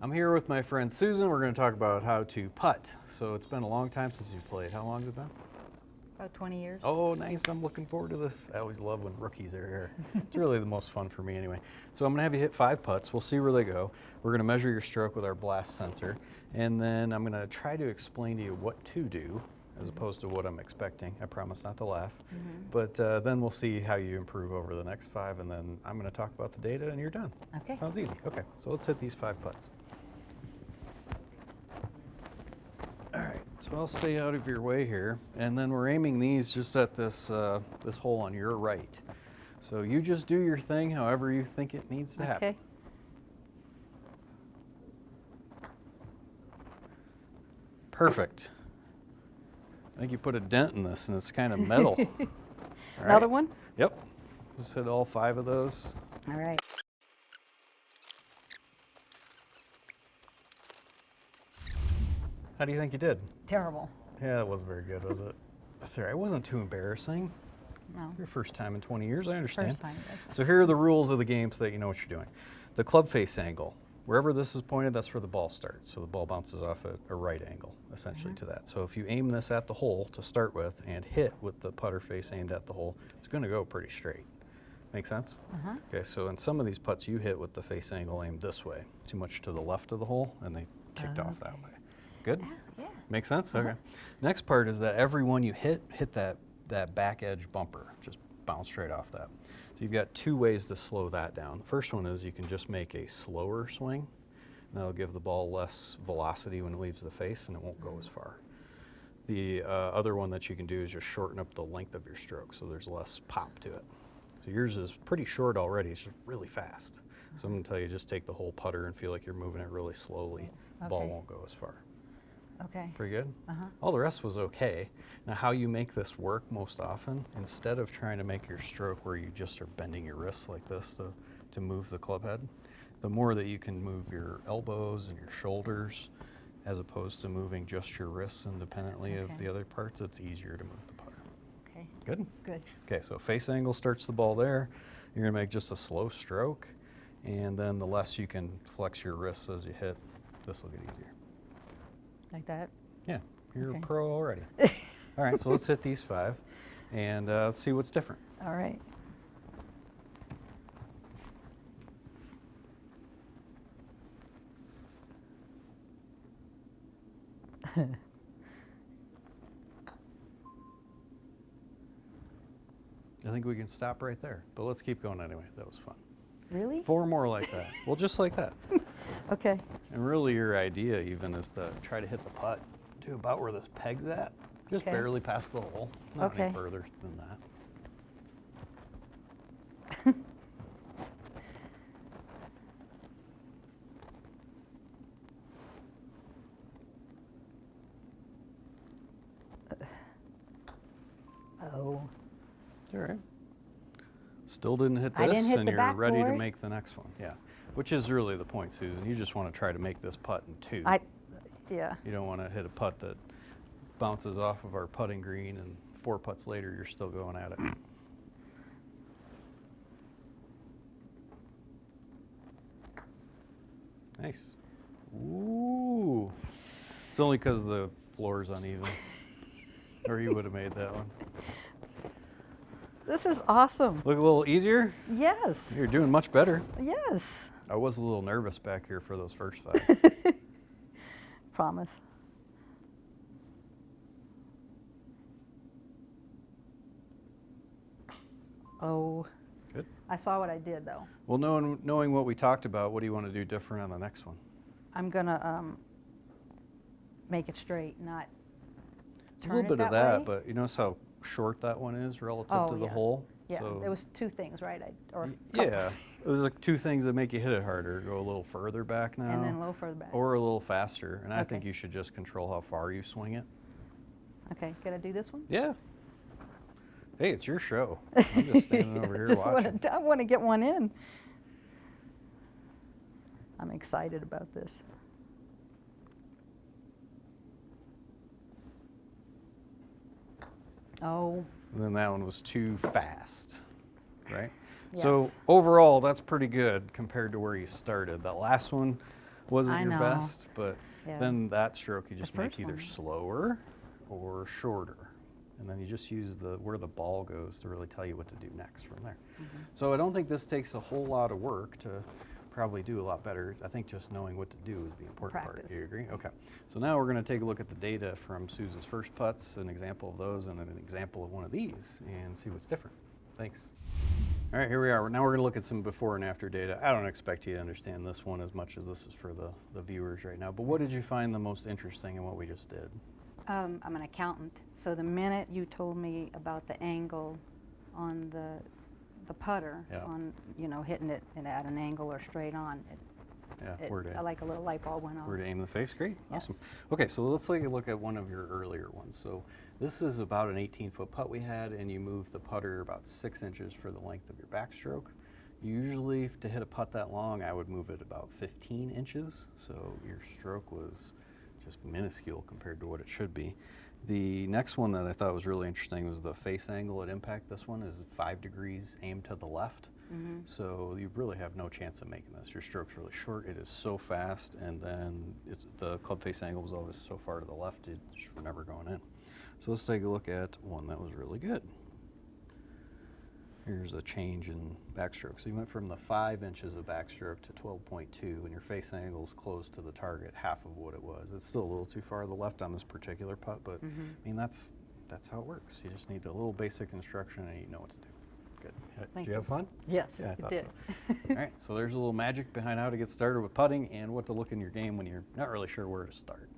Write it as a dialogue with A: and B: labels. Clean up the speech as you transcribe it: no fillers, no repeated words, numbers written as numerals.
A: I'm here with my friend Susan. We're going to talk about how to putt. So it's been a long time since you played. How long has it been?
B: About 20 years.
A: Oh, nice. I'm looking forward to this. I always love when rookies are here. It's really the most fun for me anyway. So I'm going to have you hit 5 putts. We'll see where they go. We're going to measure your stroke with our blast sensor. And then I'm going to try to explain to you what to do as opposed to what I'm expecting. I promise not to laugh. But then we'll see how you improve over the next 5. And then I'm going to talk about the data and you're done.
B: Okay.
A: Sounds easy. Okay, so let's hit these 5 putts. All right, so I'll stay out of your way here, and then we're aiming these just at this this hole on your right. So you just do your thing however you think it needs to happen.
B: Okay.
A: Perfect. I think you put a dent in this, and it's kind of metal. All right.
B: Another one?
A: Yep. Just hit all 5 of those.
B: All right.
A: How do you think you did?
B: Terrible.
A: Yeah, that wasn't very good, was it? That's all right. It wasn't too embarrassing.
B: No.
A: Your first time in 20 years, I understand.
B: First time.
A: So here are the rules of the game so that you know what you're doing. The club face angle. Wherever this is pointed, that's where the ball starts. So the ball bounces off at a right angle, essentially, to that. So if you aim this at the hole to start with and hit with the putter face aimed at the hole, it's going to go pretty straight. Make sense? Okay, so in some of these putts, you hit with the face angle aimed this way, too much to the left of the hole, and they kicked off that way. Good?
B: Yeah.
A: Make sense? Okay. Next part is that every one you hit that back edge bumper. Just bounce right off that. So you've got 2 ways to slow that down. The first one is you can just make a slower swing. And that'll give the ball less velocity when it leaves the face and it won't go as far. The other one that you can do is just shorten up the length of your stroke so there's less pop to it. So yours is pretty short already, it's just really fast. So I'm going to tell you, just take the whole putter and feel like you're moving it really slowly. The ball won't go as far.
B: Okay.
A: Pretty good? All the rest was okay. Now how you make this work most often, instead of trying to make your stroke where you just are bending your wrists like this to move the club head, the more that you can move your elbows and your shoulders as opposed to moving just your wrists independently of the other parts, it's easier to move the putter.
B: Okay.
A: Good?
B: Good.
A: Okay, so face angle starts the ball there. You're going to make just a slow stroke, and then the less you can flex your wrists as you hit, this will get easier.
B: Like that?
A: Yeah, you're
B: Okay.
A: a pro already. All right, so let's hit these 5, and let's see what's different.
B: All right.
A: I think we can stop right there, but let's keep going anyway. That was fun.
B: Really?
A: 4 more like that. Well, just like that.
B: Okay.
A: And really your idea even is to try to hit the putt to about where this peg's at, just
B: Okay.
A: barely past the hole, not
B: Okay.
A: any further than that.
B: Oh.
A: All right. Still didn't hit
B: I
A: this,
B: didn't hit
A: and
B: the
A: you're ready to
B: backboard.
A: make the next one. Yeah, which is really the point, Susan. You just want to try to make this putt in 2.
B: Yeah.
A: You don't want to hit a putt that bounces off of our putting green, and 4 putts later, you're still going at it. Nice. Ooh. It's only because the floor's uneven, or you would have made that one.
B: This is awesome.
A: Look a little easier?
B: Yes.
A: You're doing much better.
B: Yes.
A: I was a little nervous back here for those first 5.
B: Promise. Oh.
A: Good.
B: I saw what I did though.
A: Well, knowing what we talked about, what do you want to do different on the next one?
B: I'm gonna make it straight, not
A: A
B: turn
A: little
B: it
A: bit of
B: that
A: that,
B: way.
A: but you notice how short that one is relative
B: Oh,
A: to the
B: yeah.
A: hole?
B: Yeah,
A: So,
B: it was 2 things, right?
A: yeah. There's like 2 things that make you hit it harder. Go a little further back now.
B: And then a little further back.
A: Or a little faster. And I think
B: Okay.
A: you should just control how far you swing it.
B: Okay, can I do this one?
A: Yeah. Hey, it's your show. I'm just standing over here watching.
B: I want to get one in. I'm excited about this. Oh.
A: And then that one was too fast, right?
B: Yes.
A: So overall, that's pretty good compared to where you started. That last one wasn't
B: I
A: your
B: know.
A: best, but
B: Yeah.
A: then that stroke you just make
B: first
A: either
B: one.
A: slower or shorter. And then you just use where the ball goes to really tell you what to do next from there. So I don't think this takes a whole lot of work to probably do a lot better. I think just knowing what to do is the important part.
B: Practice.
A: Do you agree? Okay. So now we're going to take a look at the data from Susan's first putts, an example of those, and an example of one of these, and see what's different. Thanks. All right, here we are. Now we're going to look at some before and after data. I don't expect you to understand this one as much as this is for the viewers right now, but what did you find the most interesting in what we just did?
B: I'm an accountant, so the minute you told me about the angle on the putter,
A: Yeah.
B: on hitting it at an angle or straight on, like a little light bulb went on.
A: Where to aim the face? Great,
B: Yes.
A: awesome. Okay, so let's take a look at one of your earlier ones. So this is about an 18-foot putt we had, and you moved the putter about 6 inches for the length of your backstroke. Usually, to hit a putt that long, I would move it about 15 inches, so your stroke was just minuscule compared to what it should be. The next one that I thought was really interesting was the face angle at impact. This one is 5 degrees aimed to the left. So you really have no chance of making this. Your stroke's really short. It is so fast, and then the club face angle was always so far to the left, it just were never going in. So let's take a look at one that was really good. Here's a change in backstroke. So you went from the 5 inches of backstroke to 12.2, and your face angle's close to the target, half of what it was. It's still a little too far to the left on this particular putt, but I mean that's how it works. You just need a little basic instruction, and you know what to do. Good. Did you have fun?
B: Yes,
A: Yeah, I
B: it
A: thought
B: did.
A: so. All right, so there's a little magic behind how to get started with putting and what to look in your game when you're not really sure where to start.